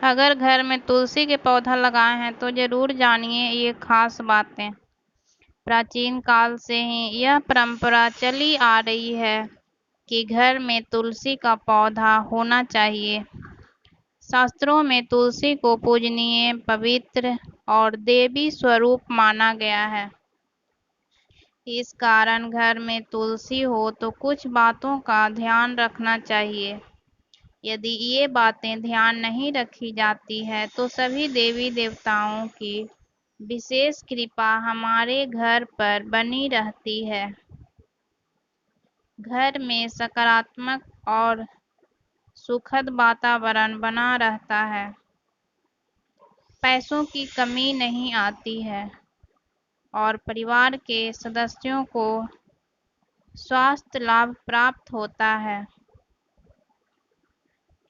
अगर घर में तुलसी के पौधा लगाए हैं तो जरूर जानिए ये खास बातें। प्राचीन काल से ही यह परंपरा चली आ रही है कि घर में तुलसी का पौधा होना चाहिए। शास्त्रों में तुलसी को पूजनीय, पवित्र और देवी स्वरूप माना गया है। इस कारण घर में तुलसी हो तो कुछ बातों का ध्यान रखना चाहिए। यदि ये बातें ध्यान नहीं रखी जाती है तो सभी देवी देवताओं की विशेष कृपा हमारे घर पर बनी रहती है। घर में सकारात्मक और सुखद वातावरण बना रहता है। पैसों की कमी नहीं आती है और परिवार के सदस्यों को स्वास्थ्य लाभ प्राप्त होता है।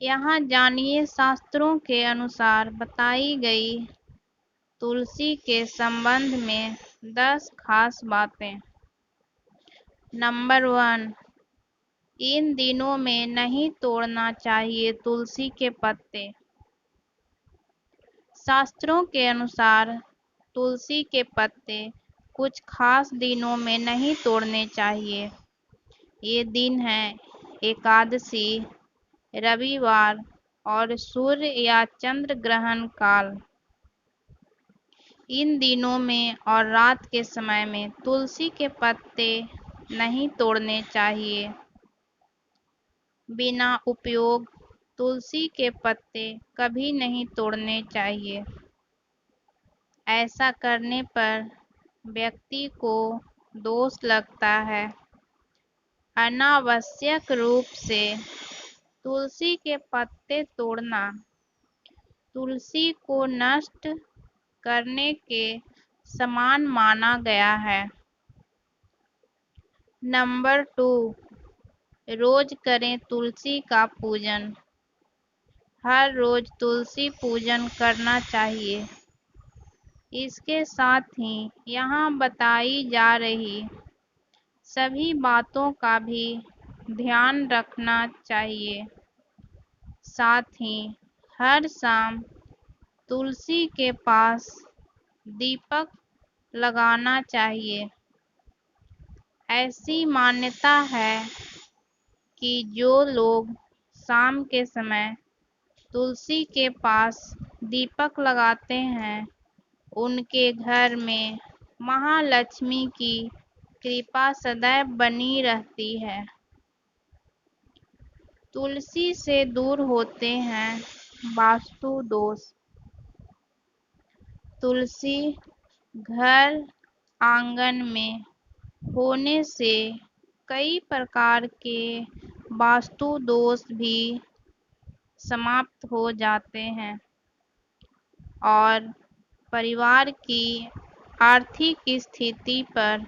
यहाँ जानिए शास्त्रों के अनुसार बताई गई तुलसी के संबंध में 10 खास बातें। नंबर 1, इन दिनों में नहीं तोड़ना चाहिए तुलसी के पत्ते। शास्त्रों के अनुसार तुलसी के पत्ते कुछ खास दिनों में नहीं तोड़ने चाहिए। ये दिन हैं एकादशी, रविवार और सूर्य या चंद्र ग्रहण काल। इन दिनों में और रात के समय में तुलसी के पत्ते नहीं तोड़ने चाहिए। बिना उपयोग तुलसी के पत्ते कभी नहीं तोड़ने चाहिए। ऐसा करने पर व्यक्ति को दोष लगता है। अनावश्यक रूप से तुलसी के पत्ते तोड़ना तुलसी को नष्ट करने के समान माना गया है। नंबर 2, रोज करें तुलसी का पूजन। हर रोज तुलसी पूजन करना चाहिए। इसके साथ ही यहाँ बताई जा रही सभी बातों का भी ध्यान रखना चाहिए। साथ ही हर शाम तुलसी के पास दीपक लगाना चाहिए। ऐसी मान्यता है कि जो लोग शाम के समय तुलसी के पास दीपक लगाते हैं उनके घर में महालक्ष्मी की कृपा सदैव बनी रहती है। तुलसी से दूर होते हैं वास्तु दोष। तुलसी घर आंगन में होने से कई प्रकार के वास्तु दोष भी समाप्त हो जाते हैं और परिवार की आर्थिक स्थिति पर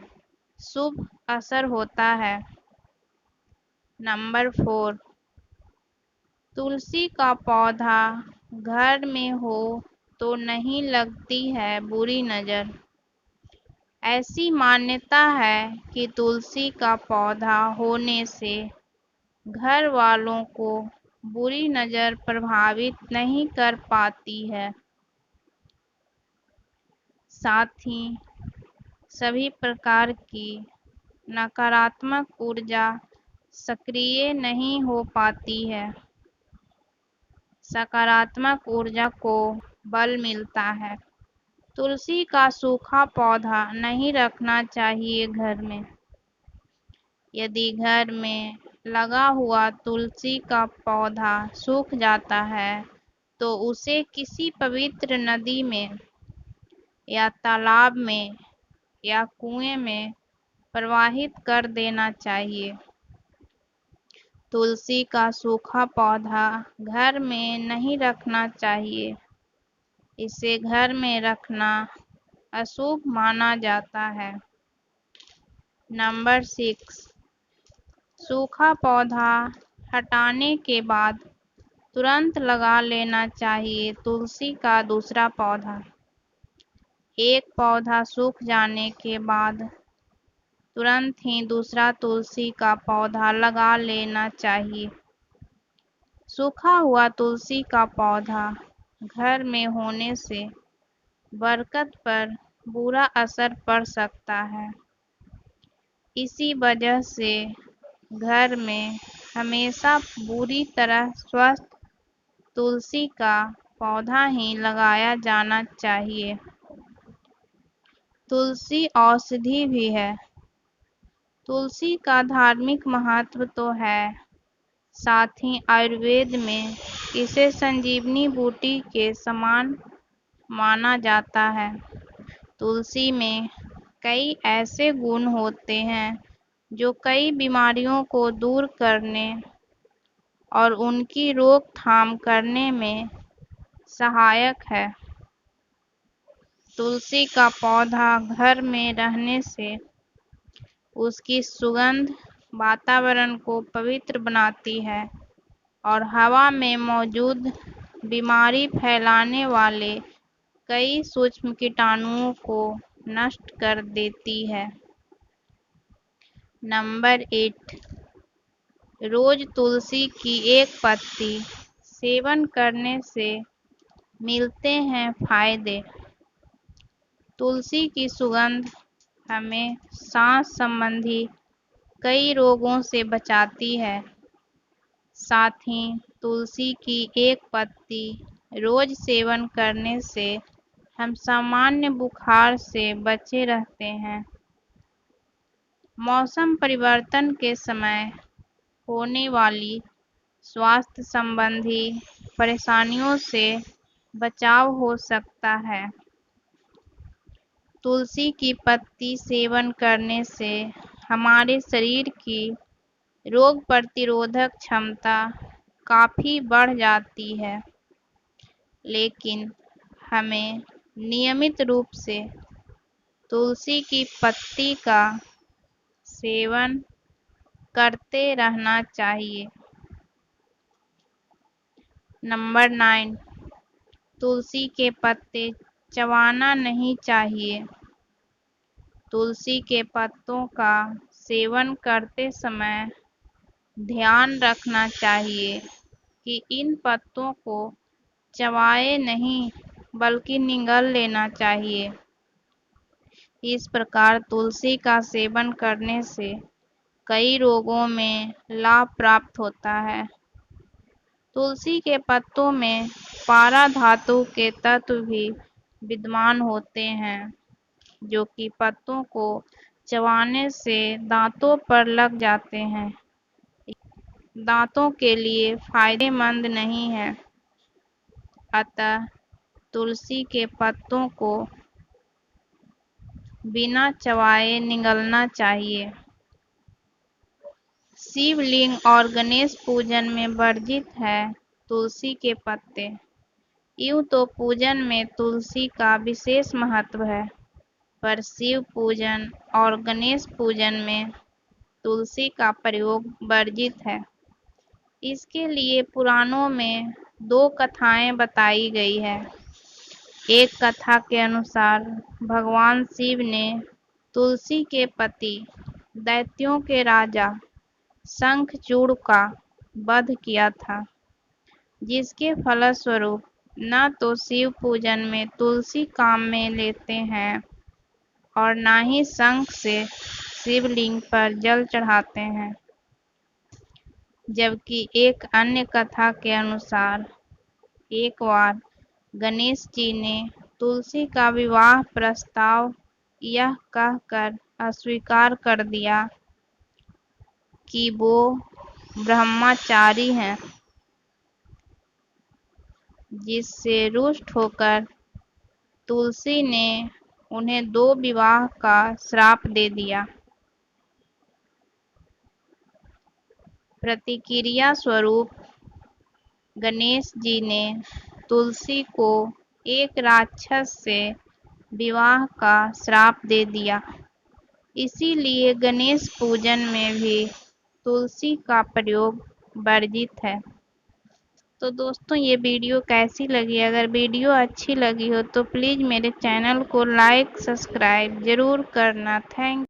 शुभ असर होता है। नंबर 4, तुलसी का पौधा घर में हो तो नहीं लगती है बुरी नज़र। ऐसी मान्यता है कि तुलसी का पौधा होने से घर वालों को बुरी नज़र प्रभावित नहीं कर पाती है। साथ ही सभी प्रकार की नकारात्मक ऊर्जा सक्रिय नहीं हो पाती है। सकारात्मक ऊर्जा को बल मिलता है। तुलसी का सूखा पौधा नहीं रखना चाहिए घर में। यदि घर में लगा हुआ तुलसी का पौधा सूख जाता है तो उसे किसी पवित्र नदी में या तालाब में या कुएं में प्रवाहित कर देना चाहिए। तुलसी का सूखा पौधा घर में नहीं रखना चाहिए। इसे घर में रखना अशुभ माना जाता है। नंबर 6, सूखा पौधा हटाने के बाद तुरंत लगा लेना चाहिए तुलसी का दूसरा पौधा। एक पौधा सूख जाने के बाद तुरंत ही दूसरा तुलसी का पौधा लगा लेना चाहिए। सूखा हुआ तुलसी का पौधा घर में होने से बरकत पर बुरा असर पड़ सकता है। इसी वजह से घर में हमेशा पूरी तरह स्वस्थ तुलसी का पौधा ही लगाया जाना चाहिए। तुलसी औषधि भी है। तुलसी का धार्मिक महत्व तो है, साथ ही आयुर्वेद में इसे संजीवनी बूटी के समान माना जाता है। तुलसी में कई ऐसे गुण होते हैं जो कई बीमारियों को दूर करने और उनकी रोकथाम करने में सहायक है। तुलसी का पौधा घर में रहने से उसकी सुगंध वातावरण को पवित्र बनाती है और हवा में मौजूद बीमारी फैलाने वाले कई सूक्ष्म कीटाणुओं को नष्ट कर देती है। नंबर 8, रोज तुलसी की एक पत्ती सेवन करने से मिलते हैं फायदे। तुलसी की सुगंध हमें सांस संबंधी कई रोगों से बचाती है। साथ ही तुलसी की एक पत्ती रोज सेवन करने से हम सामान्य बुखार से बचे रहते हैं। मौसम परिवर्तन के समय होने वाली स्वास्थ्य संबंधी परेशानियों से बचाव हो सकता है। तुलसी की पत्ती सेवन करने से हमारे शरीर की रोग प्रतिरोधक क्षमता काफ़ी बढ़ जाती है, लेकिन हमें नियमित रूप से तुलसी की पत्ती का सेवन करते रहना चाहिए। नंबर 9, तुलसी के पत्ते चबाना नहीं चाहिए। तुलसी के पत्तों का सेवन करते समय ध्यान रखना चाहिए कि इन पत्तों को चबाए नहीं बल्कि निगल लेना चाहिए। इस प्रकार तुलसी का सेवन करने से कई रोगों में लाभ प्राप्त होता है। तुलसी के पत्तों में पारा धातु के तत्व भी विद्यमान होते हैं, जो कि पत्तों को चबाने से दांतों पर लग जाते हैं। दांतों के लिए फायदेमंद नहीं है। अतः तुलसी के पत्तों को बिना चबाए निगलना चाहिए। शिवलिंग और गणेश पूजन में वर्जित है तुलसी के पत्ते। यूं तो पूजन में तुलसी का विशेष महत्व है, पर शिव पूजन और गणेश पूजन में तुलसी का प्रयोग वर्जित है। इसके लिए पुराणों में 2 कथाएं बताई गई है। एक कथा के अनुसार भगवान शिव ने तुलसी के पति दैत्यों के राजा शंखचूड़ का वध किया था, जिसके फलस्वरूप न तो शिव पूजन में तुलसी काम में लेते हैं और न ही शंख से शिवलिंग पर जल चढ़ाते हैं। जबकि एक अन्य कथा के अनुसार एक बार गणेश जी ने तुलसी का विवाह प्रस्ताव यह कहकर अस्वीकार कर दिया कि वो ब्रह्मचारी हैं, जिससे रुष्ट होकर तुलसी ने उन्हें 2 विवाह का श्राप दे दिया। प्रतिक्रिया स्वरूप गणेश जी ने तुलसी को एक राक्षस से विवाह का श्राप दे दिया। इसीलिए गणेश पूजन में भी तुलसी का प्रयोग वर्जित है। तो दोस्तों, ये वीडियो कैसी लगी? अगर वीडियो अच्छी लगी हो तो प्लीज़ मेरे चैनल को लाइक सब्सक्राइब ज़रूर करना। थैंक